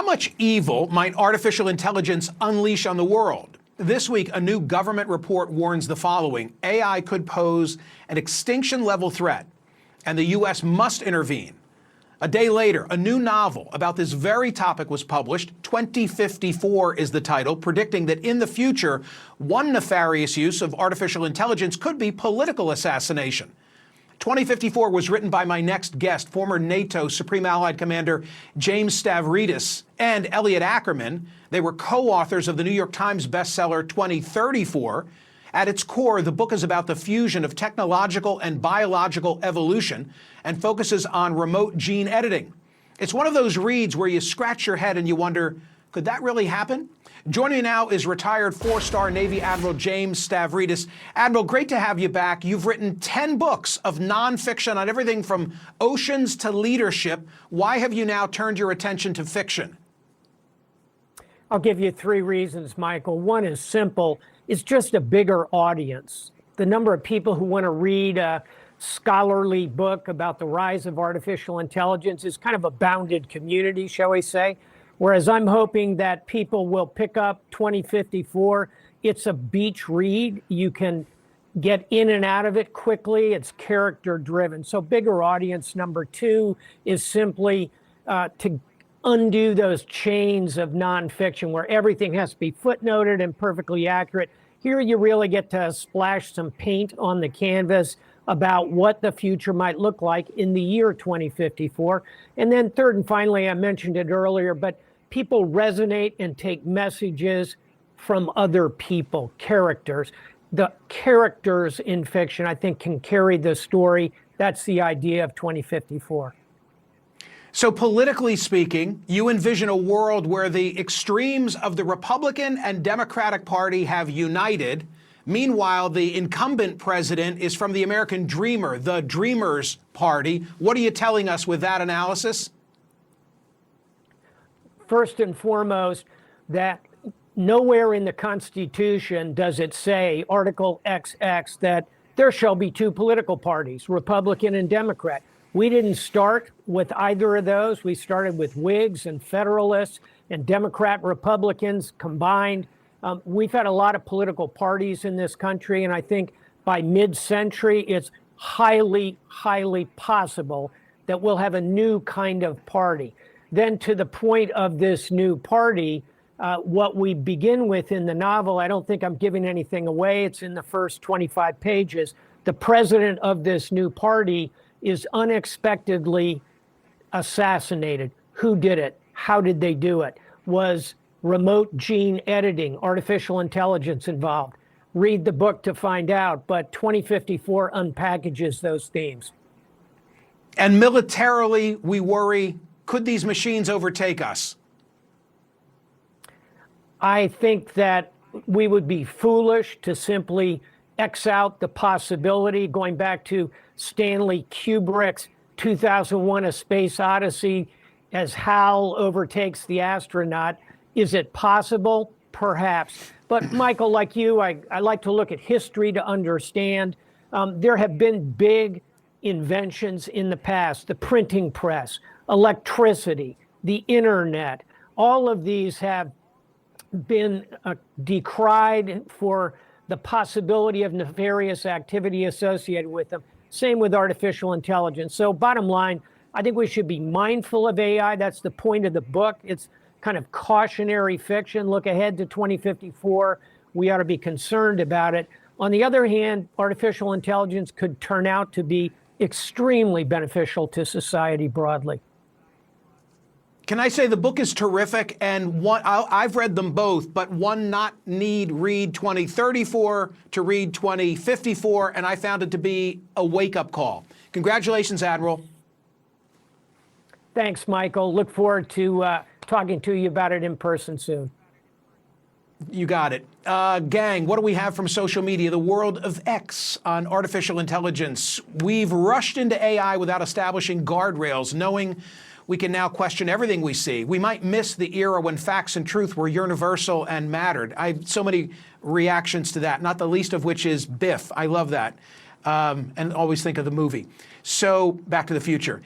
much evil might artificial intelligence unleash on the world? This week, a new government report warns the following: AI could pose an extinction-level threat, and the U.S. must intervene. A day later, a new novel about this very topic was published. 2054 is the title, predicting that in the future, one nefarious use of artificial intelligence could be political assassination. 2054 was written by my next guest, former NATO Supreme Allied Commander James Stavridis and Elliot Ackerman. They were co-authors of the New York Times bestseller 2034. At its core, the book is about the fusion of technological and biological evolution and focuses on remote gene editing. It's one of those reads where you scratch your head and you wonder, could that really happen? Joining me now is retired four-star Navy Admiral James Stavridis. Admiral, great to have you back. You've written 10 books of nonfiction on everything from oceans to leadership. Why have you now turned your attention to fiction? I'll give you three reasons, Michael. One is simple. It's just a bigger audience. The number of people who want to read a scholarly book about the rise of artificial intelligence is kind of a bounded community, shall we say. Whereas I'm hoping that people will pick up 2054. It's a beach read. You can get in and out of it quickly. It's character driven. So bigger audience. Number two is simply to undo those chains of nonfiction where everything has to be footnoted and perfectly accurate. Here you really get to splash some paint on the canvas about what the future might look like in the year 2054. And then third and finally, I mentioned it earlier, but people resonate and take messages from other people, characters. The characters in fiction, I think, can carry the story. That's the idea of 2054. So politically speaking, you envision a world where the extremes of the Republican and Democratic Party have united. Meanwhile, the incumbent president is from the American Dreamer, the Dreamers Party. What are you telling us with that analysis? First and foremost, that nowhere in the Constitution does it say, Article XX, that there shall be two political parties, Republican and Democrat. We didn't start with either of those. We started with Whigs and Federalists and Democrat Republicans combined. We've had a lot of political parties in this country, and I think by mid-century, it's highly, highly possible that we'll have a new kind of party. Then to the point of this new party, what we begin with in the novel, I don't think I'm giving anything away. It's in the first 25 pages. The president of this new party is unexpectedly assassinated. Who did it? How did they do it? Was remote gene editing, artificial intelligence involved? Read the book to find out, but 2054 unpackages those themes. And militarily, we worry, could these machines overtake us? I think that we would be foolish to simply X out the possibility, going back to Stanley Kubrick's 2001: A Space Odyssey, as Hal overtakes the astronaut. Is it possible? Perhaps. But Michael, like you, I like to look at history to understand. There have been big inventions in the past: the printing press, electricity, the internet. All of these have been decried for the possibility of nefarious activity associated with them. Same with artificial intelligence. So bottom line, I think we should be mindful of AI. That's the point of the book. It's kind of cautionary fiction. Look ahead to 2054. We ought to be concerned about it. On the other hand, artificial intelligence could turn out to be extremely beneficial to society broadly. Can I say the book is terrific, and I've read them both, but one not need read 2034 to read 2054, and I found it to be a wake-up call. Congratulations, Admiral. Thanks, Michael. Look forward to talking to you about it in person soon. You got it. Gang, what do we have from social media? The world of X on artificial intelligence. We've rushed into AI without establishing guardrails, knowing we can now question everything we see. We might miss the era when facts and truth were universal and mattered. I have so many reactions to that, not the least of which is Biff. I love that. And always think of the movie. So Back to the Future.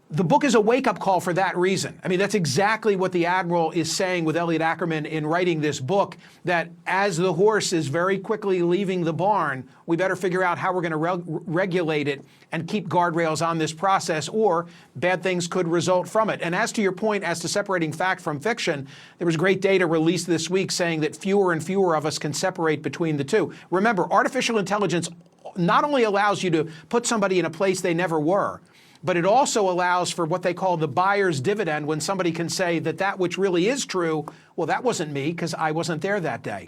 The book is a wake-up call for that reason. I mean, that's exactly what the Admiral is saying with Elliot Ackerman in writing this book, that as the horse is very quickly leaving the barn, we better figure out how we're going to regulate it and keep guardrails on this process, or bad things could result from it. And as to your point, as to separating fact from fiction, there was great data released this week saying that fewer and fewer of us can separate between the two. Remember, artificial intelligence not only allows you to put somebody in a place they never were, but it also allows for what they call the buyer's dividend, when somebody can say that that which really is true, well, that wasn't me because I wasn't there that day.